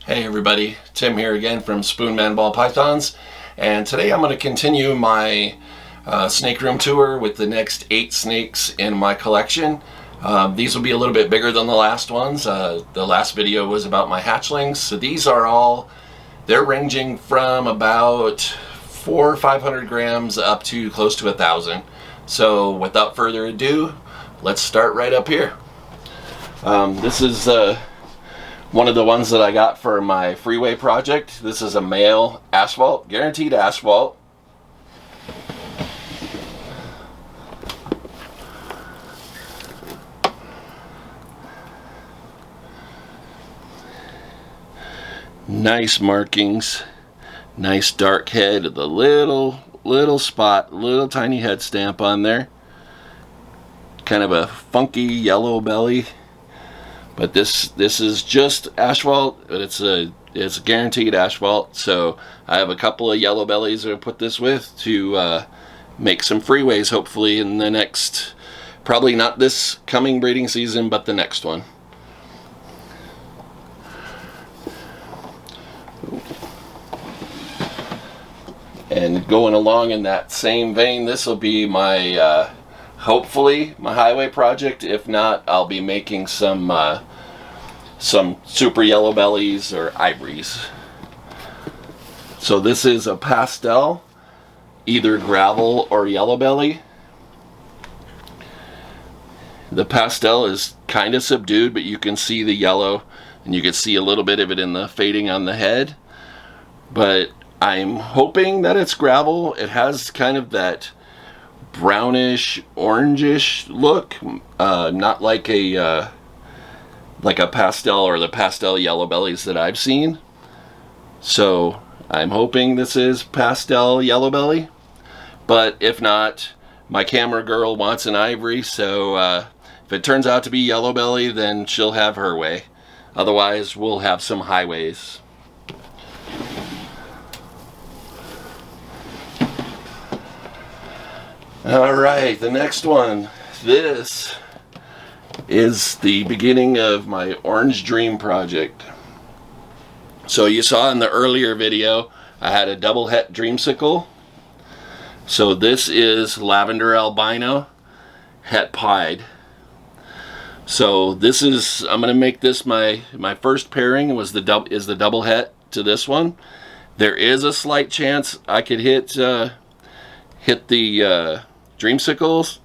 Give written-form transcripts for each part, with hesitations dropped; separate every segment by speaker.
Speaker 1: Hey everybody, Tim here again from Spoonman Ball Pythons, and today I'm going to continue my snake room tour with the next 8 snakes in my collection. These will be a little bit bigger than the last ones. The last video was about my hatchlings, so these are all, they're ranging from about 400 or 500 grams up to close to 1,000. So without further ado, let's start right up here. This is one of the ones that I got for my freeway project. This is a male Ashwaldt, guaranteed Ashwaldt. Nice markings, nice dark head with a little spot, little tiny head stamp on there. Kind of a funky yellow belly. But this is just Ashwaldt, but it's a guaranteed Ashwaldt. So I have a couple of yellow bellies to put this with to make some freeways hopefully in the next, probably not this coming breeding season, but the next one. And going along in that same vein, this will be my hopefully my highway project. If not, I'll be making some super yellow bellies or ivories. So this is a pastel, either gravel or yellow belly. The pastel is kind of subdued, but you can see the yellow, and you can see a little bit of it in the fading on the head. But I'm hoping that it's gravel. It has kind of that brownish orangish look, not like a pastel or the pastel yellow bellies that I've seen. So I'm hoping this is pastel yellow belly, but if not, my camera girl wants an ivory, so if it turns out to be yellow belly, then she'll have her way. Otherwise we'll have some highways. Alright, the next one. This is the beginning of my Orange Dream project. So you saw in the earlier video I had a double het dreamsicle. So this is lavender albino het pied. So this is, I'm going to make this my first pairing is the double het to this one. There is a slight chance I could hit the dreamsicles,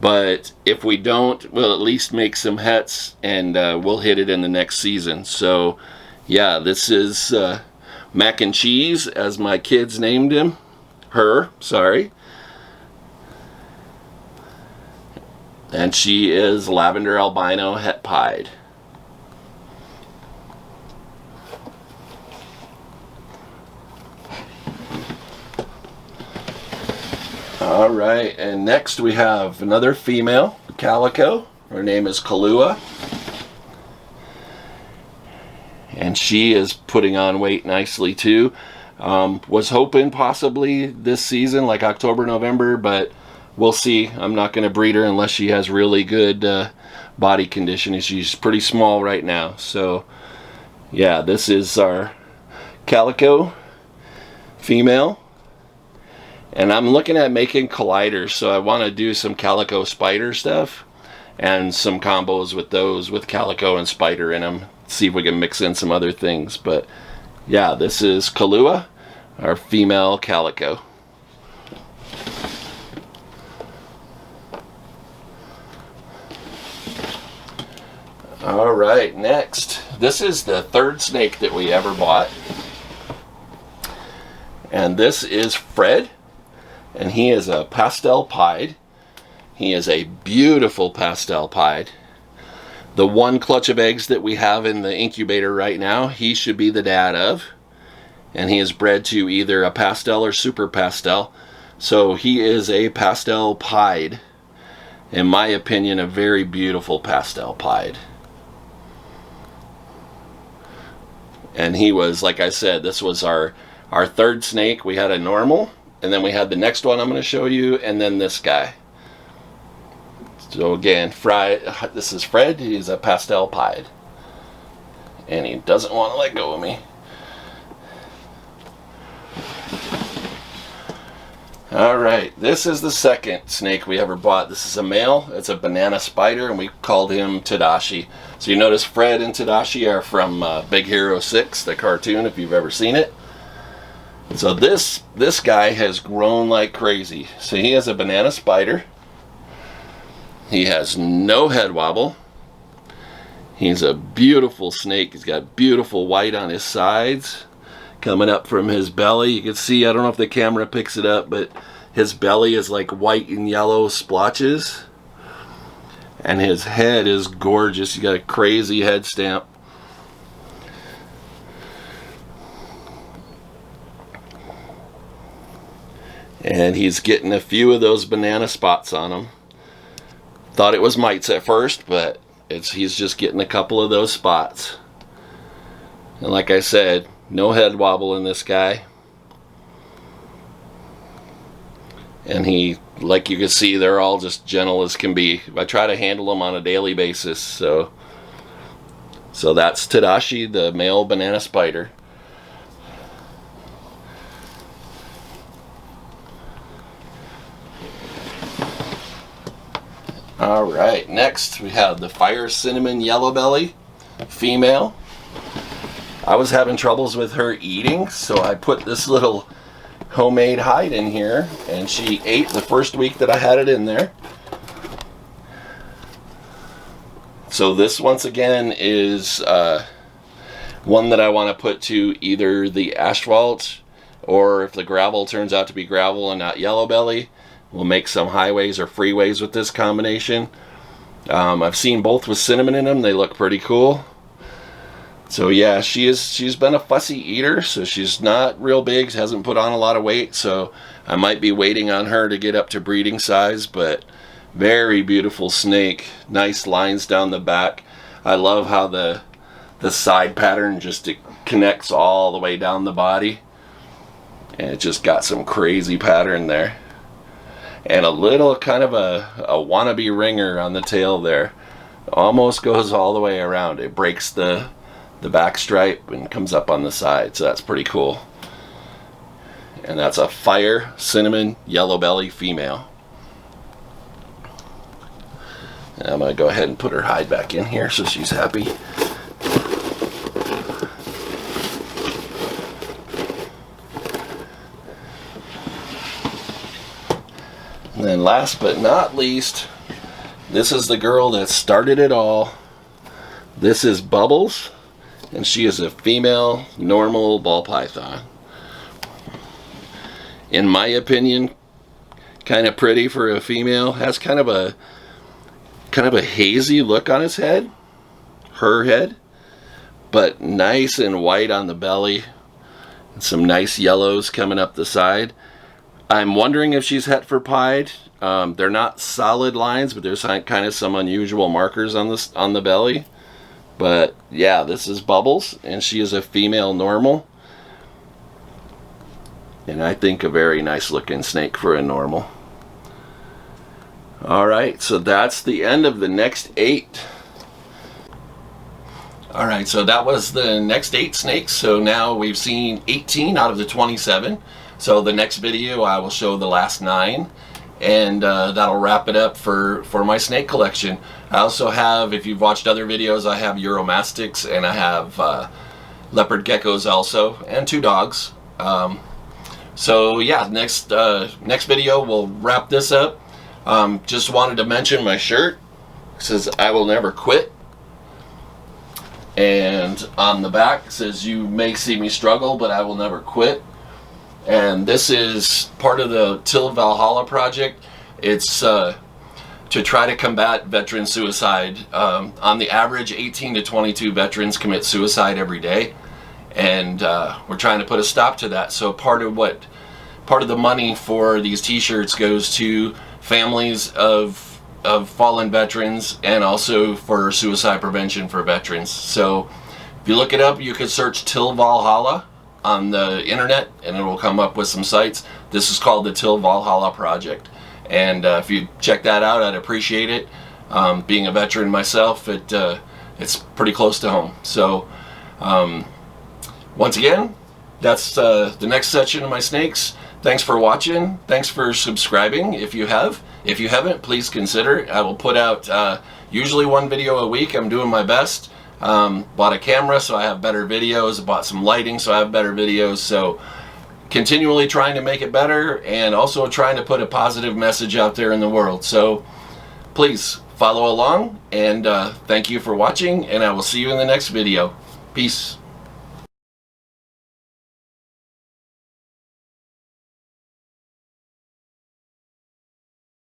Speaker 1: but if we don't, we'll at least make some hets, and we'll hit it in the next season. So yeah, this is Mac and Cheese, as my kids named her, and she is lavender albino het pied. Alright, and next we have another female, Calico. Her name is Kalua. And she is putting on weight nicely too. Was hoping possibly this season, like October, November, but we'll see. I'm not going to breed her unless she has really good body condition. She's pretty small right now. So yeah, this is our Calico female. And I'm looking at making colliders, so I want to do some Calico spider stuff and some combos with those, with Calico and spider in them. See if we can mix in some other things. But yeah, this is Kalua, our female Calico. Alright, next. This is the third snake that we ever bought. And this is Fred. And he is a pastel pied. He is a beautiful pastel pied. The one clutch of eggs that we have in the incubator right now, he should be the dad of. And he is bred to either a pastel or super pastel. So he is a pastel pied. In my opinion, a very beautiful pastel pied. And he was, like I said, this was our third snake. We had a normal, and then we had the next one I'm going to show you, and then this guy. So again, this is Fred. He's a pastel pied. and he doesn't want to let go of me. Alright, this is the second snake we ever bought. This is a male. It's a banana spider, and we called him Tadashi. So you notice Fred and Tadashi are from Big Hero 6, the cartoon, if you've ever seen it. So this guy has grown like crazy. So he has a banana spider. He has no head wobble. He's a beautiful snake. He's got beautiful white on his sides. Coming up from his belly, you can see, I don't know if the camera picks it up, but his belly is like white and yellow splotches. And his head is gorgeous. He's got a crazy head stamp. And he's getting a few of those banana spots on him. Thought it was mites at first, but he's just getting a couple of those spots. And like I said, no head wobble in this guy. And he, like you can see, they're all just gentle as can be. I try to handle them on a daily basis. So that's Tadashi, the male banana spider. Alright, next we have the fire cinnamon yellow belly female. I was having troubles with her eating, so I put this little homemade hide in here, and she ate the first week that I had it in there. So this, once again, is one that I want to put to either the Ashwaldt, or if the gravel turns out to be gravel and not yellow belly, we'll make some highways or freeways with this combination. I've seen both with cinnamon in them. They look pretty cool. So yeah, she's been a fussy eater, so she's not real big, hasn't put on a lot of weight, so I might be waiting on her to get up to breeding size, but very beautiful snake. Nice lines down the back. I love how the side pattern just connects all the way down the body, and it just got some crazy pattern there. And a little kind of a wannabe ringer on the tail there. Almost goes all the way around. It breaks the back stripe and comes up on the side, so that's pretty cool. And that's a fire cinnamon yellow belly female. And I'm going to go ahead and put her hide back in here so she's happy. And then last but not least, this is the girl that started it all. This is Bubbles, and she is a female normal ball python. In my opinion, kind of pretty for a female. Has kind of a hazy look on his head, her head, but nice and white on the belly, and some nice yellows coming up the side. I'm wondering if she's het for pied. They're not solid lines, but there's kind of some unusual markers on the belly. But yeah, this is Bubbles, and she is a female normal. And I think a very nice looking snake for a normal. Alright, so that's the end of the next 8. Alright, so that was the next 8 snakes. So now we've seen 18 out of the 27. So the next video I will show the last 9. And that'll wrap it up for my snake collection. I also have, if you've watched other videos, I have Uromastics, and I have leopard geckos also, and 2 dogs. So yeah, next video we'll wrap this up. Just wanted to mention my shirt. It says "I will never quit," and on the back it says "You may see me struggle, but I will never quit." And this is part of the Till Valhalla project. It's to try to combat veteran suicide. On the average, 18 to 22 veterans commit suicide every day, and we're trying to put a stop to that. So part of the money for these t-shirts goes to families of fallen veterans, and also for suicide prevention for veterans. So if you look it up, you can search Till Valhalla on the internet, and it will come up with some sites. This is called the Till Valhalla project, and if you check that out, I'd appreciate it. Being a veteran myself, it's pretty close to home. So Once again, that's the next section of my snakes. Thanks for watching. Thanks for subscribing if you have. If you haven't, please consider. I will put out usually one video a week. I'm doing my best. Bought a camera so I have better videos. Bought some lighting so I have better videos. So continually trying to make it better, and also trying to put a positive message out there in the world. So please follow along, and thank you for watching, and I will see you in the next video. Peace.